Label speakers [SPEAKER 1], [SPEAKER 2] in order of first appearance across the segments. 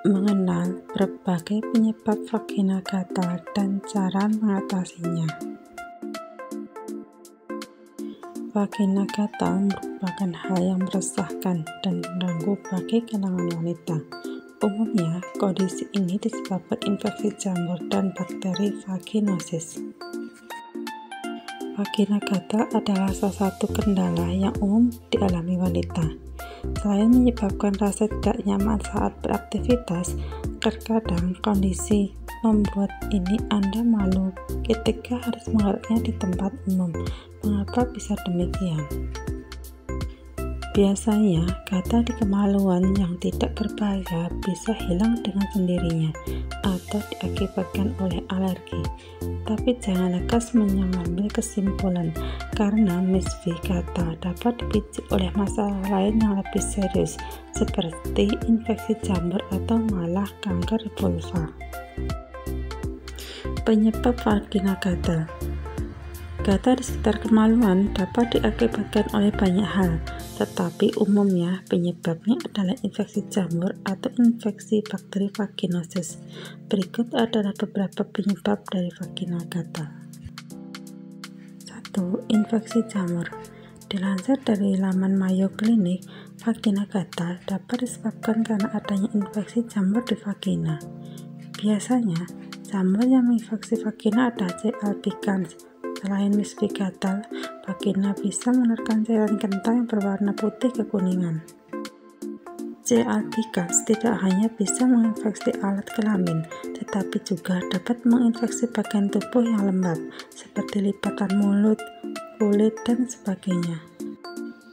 [SPEAKER 1] Mengenal berbagai penyebab vagina gatal dan cara mengatasinya. Vagina gatal merupakan hal yang meresahkan dan mengganggu bagi kalangan wanita. Umumnya, kondisi ini disebabkan infeksi jamur dan bakteri vaginosis. Vagina gatal adalah salah satu kendala yang umum dialami wanita. Selain menyebabkan rasa tidak nyaman saat beraktivitas, terkadang kondisi membuat Anda malu ketika harus menggaruknya di tempat umum. Mengapa bisa demikian? Biasanya, gatal di kemaluan yang tidak berbahaya bisa hilang dengan sendirinya atau diakibatkan oleh alergi. Tapi jangan lekas mengambil kesimpulan, karena misfi gatal dapat dipicu oleh masalah lain yang lebih serius, seperti infeksi jamur atau malah kanker vulva. Penyebab vagina gatal. Gatal di sekitar kemaluan dapat diakibatkan oleh banyak hal, tetapi umumnya penyebabnya adalah infeksi jamur atau infeksi bakteri vaginosis. Berikut adalah beberapa penyebab dari vagina gatal. 1. Infeksi jamur. Dilansir dari laman Mayo Clinic, vagina gatal dapat disebabkan karena adanya infeksi jamur di vagina. Biasanya, jamur yang menginfeksi vagina adalah C. albicans. Selain misfi gatal, vagina bisa mengeluarkan cairan kental yang berwarna putih kekuningan. C. albicans tidak hanya bisa menginfeksi alat kelamin, tetapi juga dapat menginfeksi bagian tubuh yang lembab, seperti lipatan mulut, kulit, dan sebagainya.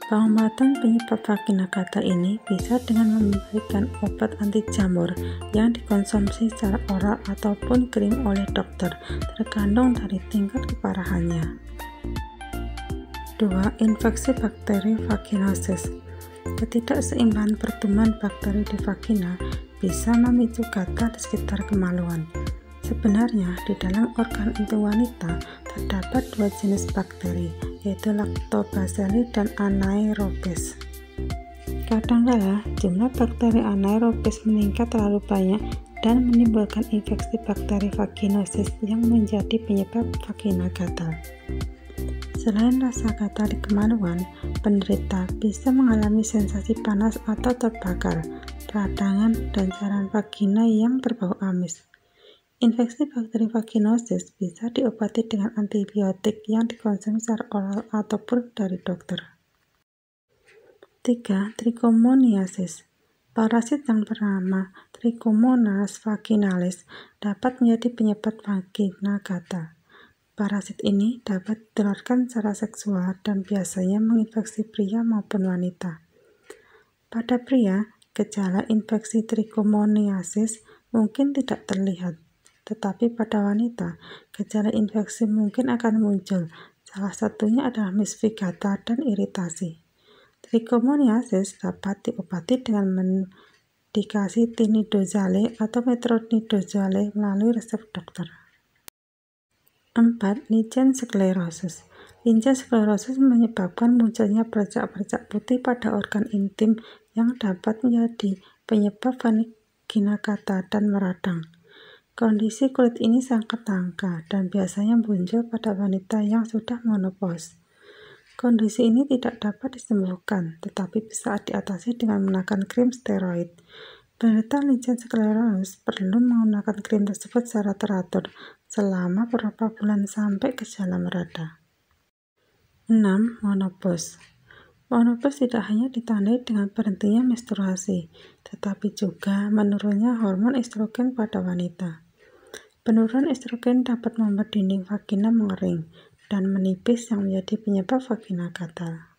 [SPEAKER 1] Pengobatan penyebab vagina gatal ini bisa dengan memberikan obat anti jamur yang dikonsumsi secara oral ataupun krim oleh dokter, tergantung dari tingkat keparahannya. 2. Infeksi bakteri vaginosis. Ketidakseimbangan pertumbuhan bakteri di vagina bisa memicu gatal di sekitar kemaluan. Sebenarnya, di dalam organ intim wanita terdapat dua jenis bakteri, yaitu Lactobacillus dan Anaerobes. Kadangkala, jumlah bakteri anaerobes meningkat terlalu banyak dan menimbulkan infeksi bakteri vaginosis yang menjadi penyebab vagina gatal. Selain rasa gatal di kemaluan, penderita bisa mengalami sensasi panas atau terbakar, peradangan, dan cairan vagina yang berbau amis. Infeksi bakteri vaginosis bisa diobati dengan antibiotik yang dikonsumsi secara oral ataupun dari dokter. 3. Trichomoniasis. Parasit yang bernama Trichomonas vaginalis dapat menjadi penyebab vagina gatal. Parasit ini dapat ditularkan secara seksual dan biasanya menginfeksi pria maupun wanita. Pada pria, gejala infeksi trichomoniasis mungkin tidak terlihat, tetapi pada wanita, gejala infeksi mungkin akan muncul. Salah satunya adalah misfi gatal dan iritasi. Trichomoniasis dapat diobati dengan medikasi tinidazole atau metronidazole melalui resep dokter. 4. Lichen sclerosus. Lichen sclerosus menyebabkan munculnya bercak-bercak putih pada organ intim yang dapat menjadi penyebab vagina gatal dan meradang. Kondisi kulit ini sangat langka dan biasanya muncul pada wanita yang sudah menopause. Kondisi ini tidak dapat disembuhkan, tetapi bisa diatasi dengan menggunakan krim steroid. Penderita lichen sclerosus perlu menggunakan krim tersebut secara teratur selama beberapa bulan sampai gejala mereda. 6. Menopause. Menopause tidak hanya ditandai dengan berhentinya menstruasi, tetapi juga menurunnya hormon estrogen pada wanita. Penurunan estrogen dapat membuat dinding vagina mengering dan menipis yang menjadi penyebab vagina gatal.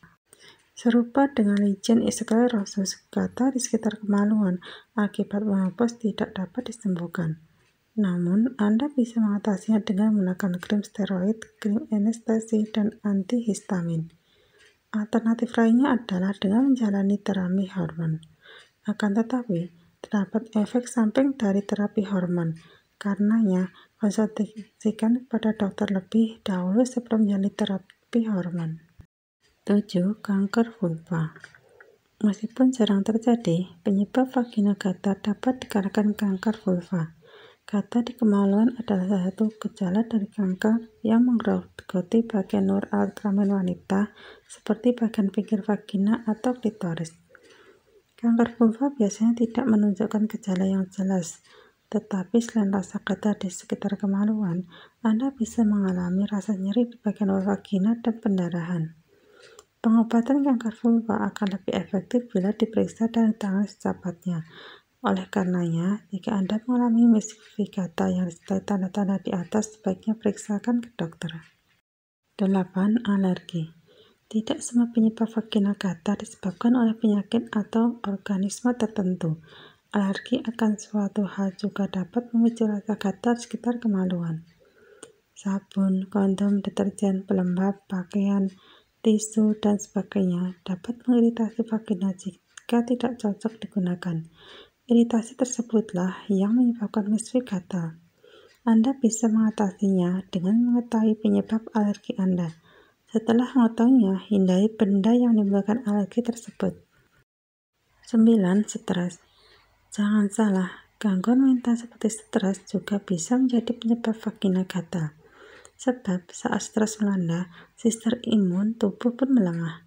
[SPEAKER 1] Serupa dengan lichen sclerosus, gatal di sekitar kemaluan akibat menopause tidak dapat disembuhkan. Namun, Anda bisa mengatasinya dengan menggunakan krim steroid, krim anestesi, dan antihistamin. Alternatif lainnya adalah dengan menjalani terapi hormon. Akan tetapi, terdapat efek samping dari terapi hormon. Karenanya, konsultasikan kepada dokter lebih dahulu sebelum menjalani terapi hormon. 7. Kanker vulva. Meskipun jarang terjadi, penyebab vagina gatal dapat dikarenakan kanker vulva. Gatal di kemaluan adalah salah satu gejala dari kanker yang menggerogoti bagian luar alat kelamin wanita seperti bagian pinggir vagina atau klitoris. Kanker vulva biasanya tidak menunjukkan gejala yang jelas, tetapi selain rasa gatal di sekitar kemaluan, Anda bisa mengalami rasa nyeri di bagian luar vagina dan pendarahan. Pengobatan kanker vulva akan lebih efektif bila diperiksa dan ditangani secepatnya. Oleh karenanya, jika Anda mengalami misi gatal yang disertai tanda-tanda di atas, sebaiknya periksakan ke dokter. 8. Alergi. Tidak semua penyebab vagina gatal disebabkan oleh penyakit atau organisme tertentu. Alergi akan suatu hal juga dapat memicu rasa gatal di sekitar kemaluan. Sabun, kondom, deterjen, pelembab, pakaian, tisu, dan sebagainya dapat mengiritasi vagina jika tidak cocok digunakan. Iritasi tersebutlah yang menyebabkan misi gatal. Anda bisa mengatasinya dengan mengetahui penyebab alergi Anda. Setelah mengetahuinya, hindari benda yang menimbulkan alergi tersebut. 9. Stres. Jangan salah, gangguan mental seperti stres juga bisa menjadi penyebab vagina gatal. Sebab saat stres melanda, sistem imun tubuh pun melemah.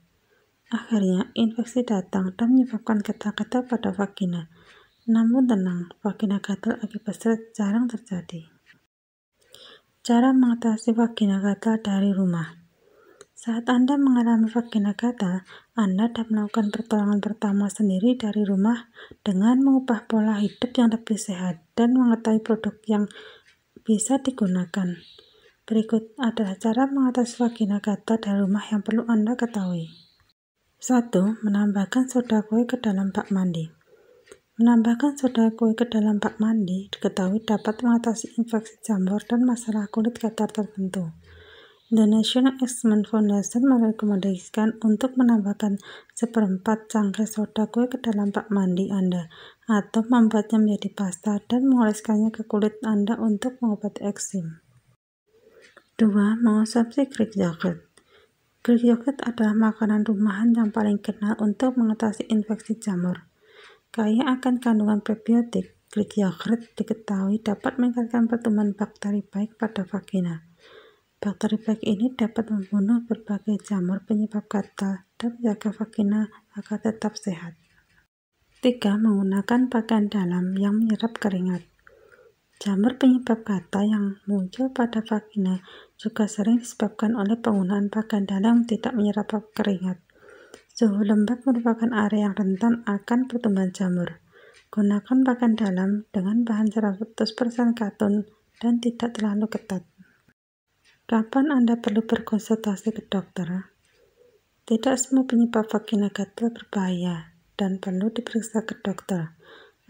[SPEAKER 1] Akhirnya, infeksi datang dan menyebabkan gatal-gatal pada vagina. Namun tenang, vagina gatal akibat stres jarang terjadi. Cara mengatasi vagina gatal dari rumah. Saat Anda mengalami vagina gatal, Anda dapat melakukan pertolongan pertama sendiri dari rumah dengan mengubah pola hidup yang lebih sehat dan mengetahui produk yang bisa digunakan. Berikut adalah cara mengatasi vagina gatal dari rumah yang perlu Anda ketahui. 1. Menambahkan soda kue ke dalam bak mandi. Menambahkan soda kue ke dalam bak mandi diketahui dapat mengatasi infeksi jamur dan masalah kulit gatal tertentu. The National Experiment Foundation merekomendasikan untuk menambahkan 1/4 cangkir soda kue ke dalam bak mandi Anda atau membuatnya menjadi pasta dan mengoleskannya ke kulit Anda untuk mengobati eksim. 2. Mengonsumsi Greek yogurt. Greek yogurt adalah makanan rumahan yang paling kenal untuk mengatasi infeksi jamur. Kaya akan kandungan prebiotik, Greek yogurt diketahui dapat meningkatkan pertumbuhan bakteri baik pada vagina. Bakteri baik ini dapat membunuh berbagai jamur penyebab gatal dan menjaga vagina agar tetap sehat. 3. Menggunakan pakaian dalam yang menyerap keringat. Jamur penyebab gatal yang muncul pada vagina juga sering disebabkan oleh penggunaan pakaian dalam yang tidak menyerap keringat. Suhu lembab merupakan area yang rentan akan pertumbuhan jamur. Gunakan pakaian dalam dengan bahan 100% katun dan tidak terlalu ketat. Kapan Anda perlu berkonsultasi ke dokter? Tidak semua penyebab vagina gatal berbahaya dan perlu diperiksa ke dokter.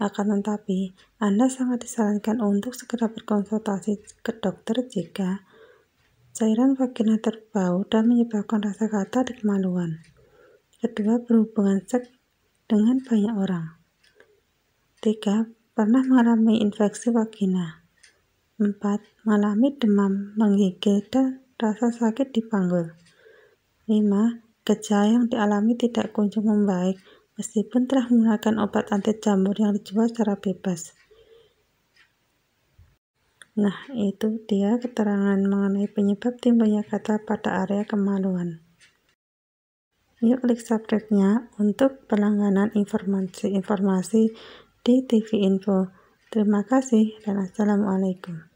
[SPEAKER 1] Akan tetapi, Anda sangat disarankan untuk segera berkonsultasi ke dokter jika cairan vagina terbau dan menyebabkan rasa gatal di kemaluan. Kedua, berhubungan seks dengan banyak orang. 3. Pernah mengalami infeksi vagina. 4. Mengalami demam, menggigil, dan rasa sakit di panggul. 5. Gejala yang dialami tidak kunjung membaik meskipun telah menggunakan obat anti jamur yang dijual secara bebas. Nah, itu dia keterangan mengenai penyebab timbulnya gatal pada area kemaluan. Yuk klik subscribe-nya untuk berlangganan informasi-informasi di TV Info. Terima kasih dan Assalamualaikum.